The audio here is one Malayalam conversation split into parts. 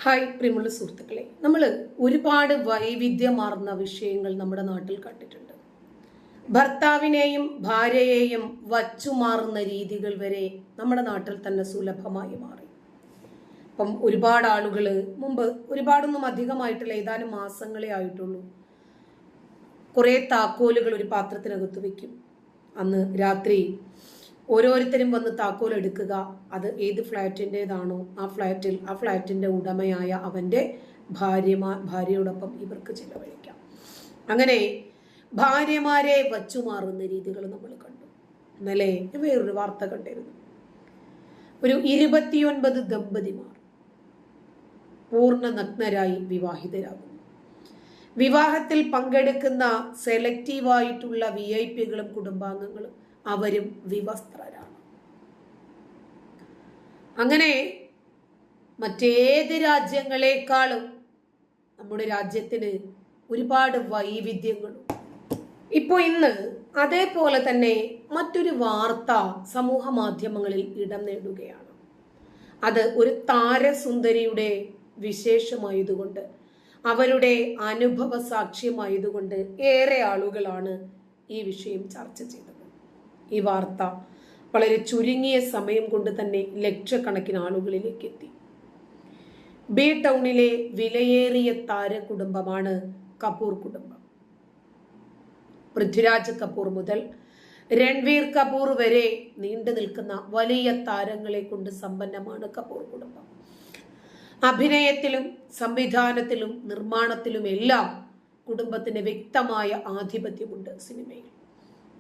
ഹായ് പ്രിയമുള്ള സുഹൃത്തുക്കളെ, നമ്മൾ ഒരുപാട് വൈവിധ്യമാർന്ന വിഷയങ്ങൾ നമ്മുടെ നാട്ടിൽ കണ്ടിട്ടുണ്ട്. ഭർത്താവിനെയും ഭാര്യയെയും വച്ചുമാറുന്ന രീതികൾ വരെ നമ്മുടെ നാട്ടിൽ തന്നെ സുലഭമായി മാറി. അപ്പം ഒരുപാട് ആളുകൾ മുമ്പ് ഒരുപാടൊന്നും അധികമായിട്ടുള്ള ഏതാനും മാസങ്ങളെ ആയിട്ടുള്ളൂ, കുറേ താക്കോലുകൾ ഒരു പാത്രത്തിനകത്ത് വെക്കും. അന്ന് രാത്രി ഓരോരുത്തരും വന്ന് താക്കോൽ എടുക്കുക, അത് ഏത് ഫ്ലാറ്റിൻ്റെതാണോ ആ ഫ്ലാറ്റിൻ്റെ ഉടമയായ അവൻ്റെ ഭാര്യയോടൊപ്പം ഇവർക്ക് ചിലവഴിക്കാം. അങ്ങനെ ഭാര്യമാരെ വച്ചുമാറുന്ന രീതികൾ നമ്മൾ കണ്ടു. ഇന്നലെ വേറൊരു വാർത്ത കണ്ടിരുന്നു. ഒരു 29 ദമ്പതിമാർ പൂർണ്ണ നഗ്നരായി വിവാഹിതരാകുന്നു. വിവാഹത്തിൽ പങ്കെടുക്കുന്ന സെലക്റ്റീവായിട്ടുള്ള VIP-കളും കുടുംബാംഗങ്ങളും അവരും വിവസ്ത്രരാണ്. അങ്ങനെ മറ്റേത് രാജ്യങ്ങളെക്കാളും നമ്മുടെ രാജ്യത്തിന് ഒരുപാട് വൈവിധ്യങ്ങളും. ഇപ്പോൾ ഇന്ന് അതേപോലെ തന്നെ മറ്റൊരു വാർത്ത സമൂഹ മാധ്യമങ്ങളിൽ ഇടം നേടുകയാണ്. അത് ഒരു താരസുന്ദരിയുടെ വിശേഷമായതുകൊണ്ട്, അവരുടെ അനുഭവ സാക്ഷ്യമായതുകൊണ്ട് ഏറെ ആളുകളാണ് ഈ വിഷയം ചർച്ച ചെയ്തത്. ഈ വാർത്ത വളരെ ചുരുങ്ങിയ സമയം കൊണ്ട് തന്നെ ലക്ഷക്കണക്കിന് ആളുകളിലേക്ക് എത്തി. ബി ടൗണിലെ വിലയേറിയ താര കുടുംബമാണ് കപൂർ കുടുംബം. പൃഥ്വിരാജ് കപൂർ മുതൽ രൺവീർ കപൂർ വരെ നീണ്ടു നിൽക്കുന്ന വലിയ താരങ്ങളെ കൊണ്ട് സമ്പന്നമാണ് കപൂർ കുടുംബം. അഭിനയത്തിലും സംവിധാനത്തിലും നിർമ്മാണത്തിലും എല്ലാം കുടുംബത്തിന് വ്യക്തമായ ആധിപത്യമുണ്ട് സിനിമയിൽ.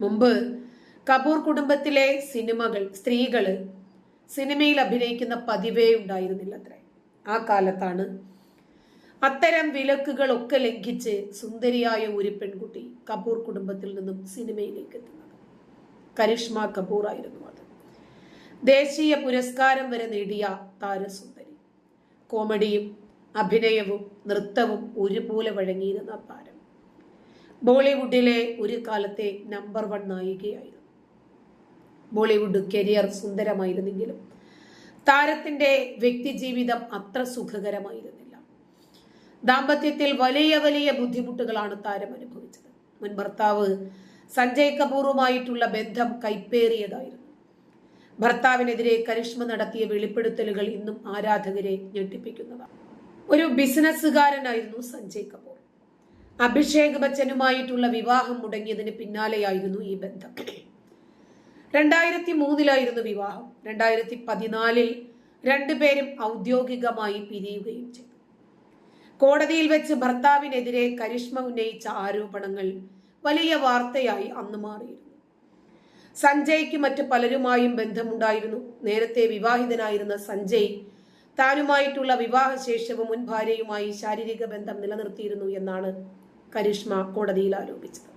മുമ്പ് കപൂർ കുടുംബത്തിലെ സ്ത്രീകള് സിനിമയിൽ അഭിനയിക്കുന്ന പതിവേ ഉണ്ടായിരുന്നില്ല അത്രേ. ആ കാലത്താണ് അത്തരം വിലക്കുകളൊക്കെ ലംഘിച്ച് സുന്ദരിയായ ഒരു പെൺകുട്ടി കപൂർ കുടുംബത്തിൽ നിന്നും സിനിമയിലേക്ക് എത്തുന്നത്. കരിഷ്മ കപൂർ ആയിരുന്നു അത്. ദേശീയ പുരസ്കാരം വരെ നേടിയ താരസുന്ദരി. കോമഡിയും അഭിനയവും നൃത്തവും ഒരുപോലെ വഴങ്ങിയിരുന്ന താരം. ബോളിവുഡിലെ ഒരു കാലത്തെ നമ്പർ 1 നായികയായിരുന്നു. ബോളിവുഡ് കരിയർ സുന്ദരമായിരുന്നെങ്കിലും താരത്തിന്റെ വ്യക്തിജീവിതം അത്ര സുഖകരമായിരുന്നില്ല. ദാമ്പത്യത്തിൽ വലിയ വലിയ ബുദ്ധിമുട്ടുകളാണ് താരം അനുഭവിച്ചത്. മുൻ ഭർത്താവ് സഞ്ജയ് കപൂറുമായിട്ടുള്ള ബന്ധം കൈപ്പേറിയതായിരുന്നു. ഭർത്താവിനെതിരെ കരിഷ്മ നടത്തിയ വെളിപ്പെടുത്തലുകൾ ഇന്നും ആരാധകരെ ഞെട്ടിപ്പിക്കുന്നതാണ്. ഒരു ബിസിനസ്സുകാരനായിരുന്നു സഞ്ജയ് കപൂർ. അഭിഷേക് ബച്ചനുമായിട്ടുള്ള വിവാഹം മുടങ്ങിയതിന് പിന്നാലെയായിരുന്നു ഈ ബന്ധം. 2003 വിവാഹം. 2014 രണ്ടുപേരും ഔദ്യോഗികമായി പിരിയുകയും ചെയ്തു. കോടതിയിൽ വെച്ച് ഭർത്താവിനെതിരെ കരിഷ്മ ഉന്നയിച്ച ആരോപണങ്ങൾ വലിയ വാർത്തയായി അന്ന് മാറിയിരുന്നു. സഞ്ജയ്ക്ക് മറ്റ് പലരുമായും ബന്ധമുണ്ടായിരുന്നു. നേരത്തെ വിവാഹിതനായിരുന്ന സഞ്ജയ് താനുമായിട്ടുള്ള വിവാഹശേഷവും മുൻ ഭാര്യയുമായി ശാരീരിക ബന്ധം നിലനിർത്തിയിരുന്നു എന്നാണ് കരിഷ്മ കോടതിയിൽ ആരോപിച്ചത്.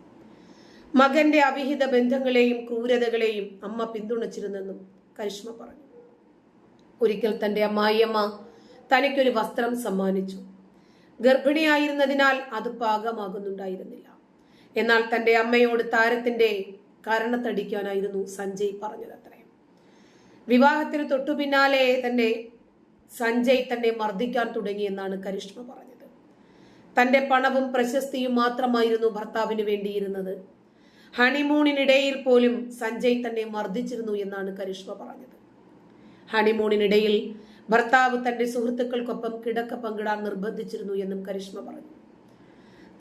മകന്റെ അവിഹിത ബന്ധങ്ങളെയും ക്രൂരതകളെയും അമ്മ പിന്തുണച്ചിരുന്നെന്നും കരിഷ്മ പറഞ്ഞു. ഒരിക്കൽ തന്റെ അമ്മായിയമ്മ തനിക്കൊരു വസ്ത്രം സമ്മാനിച്ചു. ഗർഭിണിയായിരുന്നതിനാൽ അത് പാകമാകുന്നുണ്ടായിരുന്നില്ല. എന്നാൽ തന്റെ അമ്മയോട് താരത്തിന്റെ കരണത്തടിക്കാനായിരുന്നു സഞ്ജയ് പറഞ്ഞതത്രേ. വിവാഹത്തിന് തൊട്ടു പിന്നാലെ തന്നെ സഞ്ജയ് തന്നെ മർദ്ദിക്കാൻ തുടങ്ങിയെന്നാണ് കരിഷ്മ പറഞ്ഞത്. തന്റെ പണവും പ്രശസ്തിയും മാത്രമായിരുന്നു ഭർത്താവിന് വേണ്ടിയിരുന്നത്. ഹണിമൂണിനിടയിൽ പോലും സഞ്ജയ് തന്നെ മർദ്ദിച്ചിരുന്നു എന്നാണ് കരിഷ്മ പറഞ്ഞത്. ഹണിമൂണിനിടയിൽ ഭർത്താവ് തന്റെ സുഹൃത്തുക്കൾക്കൊപ്പം കിടക്ക പങ്കിടാൻ നിർബന്ധിച്ചിരുന്നു എന്നും കരിഷ്മ പറഞ്ഞു.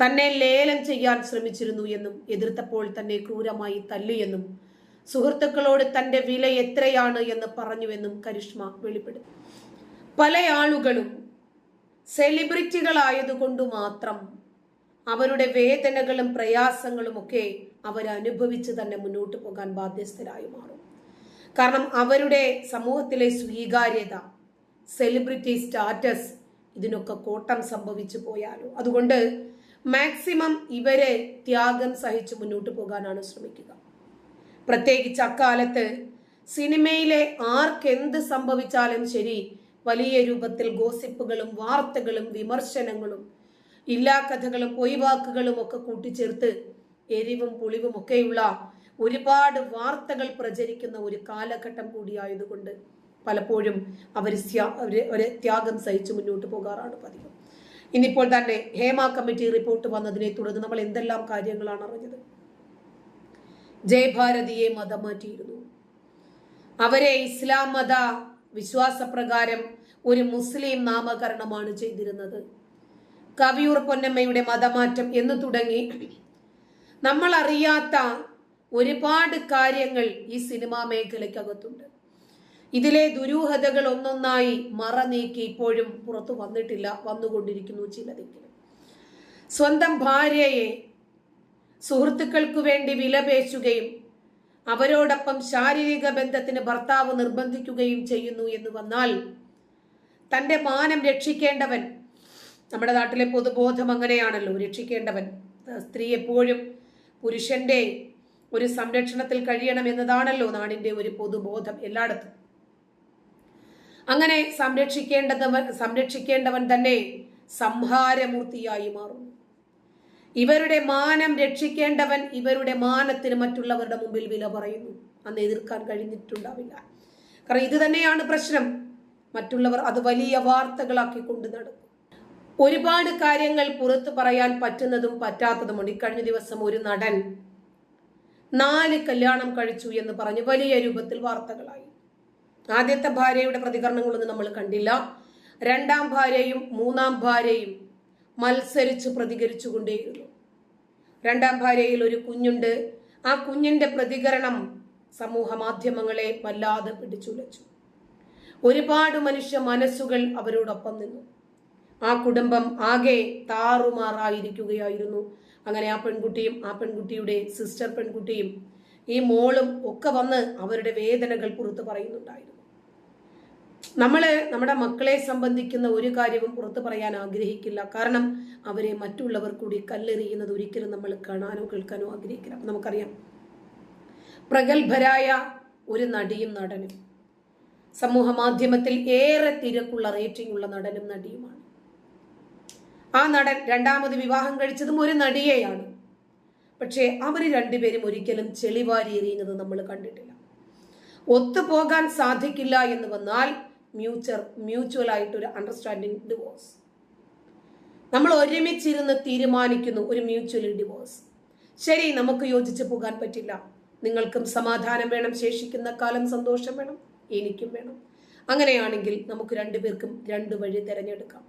തന്നെ ലേലം ചെയ്യാൻ ശ്രമിച്ചിരുന്നു എന്നും എതിർത്തപ്പോൾ തന്നെ ക്രൂരമായി തല്ലിയെന്നും സുഹൃത്തുക്കളോട് തന്റെ വില എത്രയാണ് എന്ന് പറഞ്ഞുവെന്നും കരിഷ്മ വെളിപ്പെടുത്തി. പല ആളുകളും സെലിബ്രിറ്റികളായതുകൊണ്ട് മാത്രം അവരുടെ വേദനകളും പ്രയാസങ്ങളും ഒക്കെ അവരനുഭവിച്ച് തന്നെ മുന്നോട്ട് പോകാൻ ബാധ്യസ്ഥരായി മാറും. കാരണം അവരുടെ സമൂഹത്തിലെ സ്വീകാര്യത, സെലിബ്രിറ്റി സ്റ്റാറ്റസ് ഇതിനൊക്കെ കോട്ടം സംഭവിച്ചു പോയാലോ. അതുകൊണ്ട് മാക്സിമം ഇവരെ ത്യാഗം സഹിച്ച് മുന്നോട്ട് പോകാനാണ് ശ്രമിക്കുക. പ്രത്യേകിച്ച് അക്കാലത്ത് സിനിമയിലെ ആർക്കെന്ത് സംഭവിച്ചാലും ശരി, വലിയ രൂപത്തിൽ ഗോസിപ്പുകളും വാർത്തകളും വിമർശനങ്ങളും ഇല്ലാ കഥകളും പൊയ്വാക്കുകളും ഒക്കെ കൂട്ടിച്ചേർത്ത് എരിവും പുളിവും ഒക്കെയുള്ള ഒരുപാട് വാർത്തകൾ പ്രചരിക്കുന്ന ഒരു കാലഘട്ടം കൂടിയായതുകൊണ്ട് പലപ്പോഴും അവർ ത്യാഗം സഹിച്ച് മുന്നോട്ട് പോകാറാണ് പതിവ്. ഇന്നിപ്പോൾ തന്നെ ഹേമ കമ്മിറ്റി റിപ്പോർട്ട് വന്നതിനെ തുടർന്ന് നമ്മൾ എന്തെല്ലാം കാര്യങ്ങളാണ് അറിഞ്ഞത്. ജയഭാരതിയെ മതം മാറ്റിയിരുന്നു. അവരെ ഇസ്ലാം മത വിശ്വാസപ്രകാരം ഒരു മുസ്ലിം നാമകരണമാണ് ചെയ്തിരുന്നത്. കവിയൂർ പൊന്നമ്മയുടെ മതമാറ്റം എന്ന് തുടങ്ങി നമ്മൾ അറിയാത്ത ഒരുപാട് കാര്യങ്ങൾ ഈ സിനിമാ മേഖലയ്ക്കകത്തുണ്ട്. ഇതിലെ ദുരൂഹതകൾ ഒന്നൊന്നായി മറ നീക്കി ഇപ്പോഴും പുറത്തു വന്നിട്ടില്ല, വന്നുകൊണ്ടിരിക്കുന്നു ചിലതെങ്കിലും. സ്വന്തം ഭാര്യയെ സുഹൃത്തുക്കൾക്ക് വേണ്ടി വിലപേശുകയും അവരോടൊപ്പം ശാരീരിക ബന്ധത്തിന് ഭർത്താവ് നിർബന്ധിക്കുകയും ചെയ്യുന്നു എന്ന് വന്നാൽ തന്റെ മാനം രക്ഷിക്കേണ്ടവൻ, നമ്മുടെ നാട്ടിലെ പൊതുബോധം അങ്ങനെയാണല്ലോ, രക്ഷിക്കേണ്ടവൻ സ്ത്രീ എപ്പോഴും പുരുഷന്റെ ഒരു സംരക്ഷണത്തിൽ കഴിയണം എന്നതാണല്ലോ നാടിന്റെ ഒരു പൊതുബോധം എല്ലായിടത്തും. അങ്ങനെ സംരക്ഷിക്കേണ്ടവൻ തന്നെ സംഹാരമൂർത്തിയായി മാറുന്നു. ഇവരുടെ മാനം രക്ഷിക്കേണ്ടവൻ ഇവരുടെ മാനത്തിന് മറ്റുള്ളവരുടെ മുമ്പിൽ വില പറയുന്നു. അന്ന് എതിർക്കാൻ കഴിഞ്ഞിട്ടുണ്ടാവില്ല. കാരണം ഇത് തന്നെയാണ് പ്രശ്നം. മറ്റുള്ളവർ അത് വലിയ വാർത്തകളാക്കി കൊണ്ട് നടക്കും. ഒരുപാട് കാര്യങ്ങൾ പുറത്തു പറയാൻ പറ്റുന്നതും പറ്റാത്തതുമുണ്ട്. ഇക്കഴിഞ്ഞ ദിവസം ഒരു നടൻ 4 കല്യാണം കഴിച്ചു എന്ന് പറഞ്ഞ് വലിയ രൂപത്തിൽ വാർത്തകളായി. ആദ്യത്തെ ഭാര്യയുടെ പ്രതികരണങ്ങളൊന്നും നമ്മൾ കണ്ടില്ല. 2ാം ഭാര്യയും 3ാം ഭാര്യയും മത്സരിച്ച് പ്രതികരിച്ചു കൊണ്ടേയിരുന്നു. 2ാം ഭാര്യയിൽ ഒരു കുഞ്ഞുണ്ട്. ആ കുഞ്ഞിന്റെ പ്രതികരണം സമൂഹ മാധ്യമങ്ങളെ വല്ലാതെ പിടിച്ചുലച്ചു. ഒരുപാട് മനുഷ്യ മനസ്സുകൾ അവരോടൊപ്പം നിന്നു. ആ കുടുംബം ആകെ താറുമാറായിരിക്കുകയായിരുന്നു. അങ്ങനെ ആ പെൺകുട്ടിയും ആ പെൺകുട്ടിയുടെ സിസ്റ്റർ പെൺകുട്ടിയും ഈ മോളും ഒക്കെ വന്ന് അവരുടെ വേദനകൾ പുറത്ത് പറയുന്നുണ്ടായിരുന്നു. നമ്മുടെ മക്കളെ സംബന്ധിക്കുന്ന ഒരു കാര്യവും പുറത്തു പറയാൻ ആഗ്രഹിക്കില്ല. കാരണം അവരെ മറ്റുള്ളവർ കൂടി കല്ലെറിയുന്നത് ഒരിക്കലും നമ്മൾ കാണാനോ കേൾക്കാനോ ആഗ്രഹിക്കില്ല. അപ്പൊ നമുക്കറിയാം, പ്രഗത്ഭരായ ഒരു നടിയും നടനും, സമൂഹ മാധ്യമത്തിൽ ഏറെ തിരക്കുള്ള റേറ്റിംഗ് ഉള്ള നടനും നടിയുമാണ്. ആ നടൻ 2ാമത് വിവാഹം കഴിച്ചതും ഒരു നടിയെയാണ്. പക്ഷേ അവർ രണ്ടുപേരും ഒരിക്കലും ചെളിവാരി എറിയുന്നത് നമ്മൾ കണ്ടിട്ടില്ല. ഒത്തുപോകാൻ സാധിക്കില്ല എന്ന് വന്നാൽ മ്യൂച്വൽ ആയിട്ടൊരു അണ്ടർസ്റ്റാൻഡിങ് ഡിവോഴ്സ്. നമ്മൾ ഒരുമിച്ചിരുന്ന് തീരുമാനിക്കുന്നു ഒരു മ്യൂച്വൽ ഡിവോഴ്സ്. ശരി, നമുക്ക് യോജിച്ച് പോകാൻ പറ്റില്ല, നിങ്ങൾക്കും സമാധാനം വേണം, ശേഷിക്കുന്ന കാലം സന്തോഷം വേണം, എനിക്കും വേണം. അങ്ങനെയാണെങ്കിൽ നമുക്ക് രണ്ടുപേർക്കും 2 വഴി തിരഞ്ഞെടുക്കാം.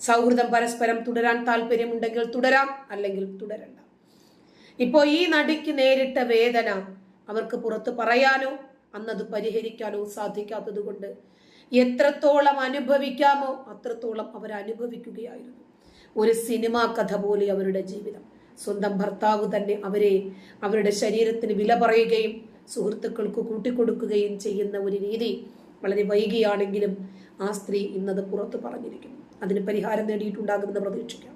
സൗഹൃദം പരസ്പരം തുടരാൻ താല്പര്യമുണ്ടെങ്കിൽ തുടരാം, അല്ലെങ്കിൽ തുടരണ്ട. ഇപ്പോ ഈ നടിക്ക് നേരിട്ട വേദന അവർക്ക് പുറത്ത് പറയാനോ അന്നത് പരിഹരിക്കാനോ സാധിക്കാത്തത് കൊണ്ട് എത്രത്തോളം അനുഭവിക്കാമോ അത്രത്തോളം അവർ അനുഭവിക്കുകയായിരുന്നു. ഒരു സിനിമാ കഥ പോലെ അവരുടെ ജീവിതം. സ്വന്തം ഭർത്താവ് തന്നെ അവരുടെ ശരീരത്തിന് വില പറയുകയും സുഹൃത്തുക്കൾക്ക് കൂട്ടിക്കൊടുക്കുകയും ചെയ്യുന്ന ഒരു രീതി വളരെ വൈകിയാണെങ്കിലും ആ സ്ത്രീ ഇന്നത് പുറത്തു പറഞ്ഞിരിക്കുന്നു. അതിന് പരിഹാരം നേടിയിട്ടുണ്ടാകുമെന്ന് പ്രതീക്ഷിക്കാം.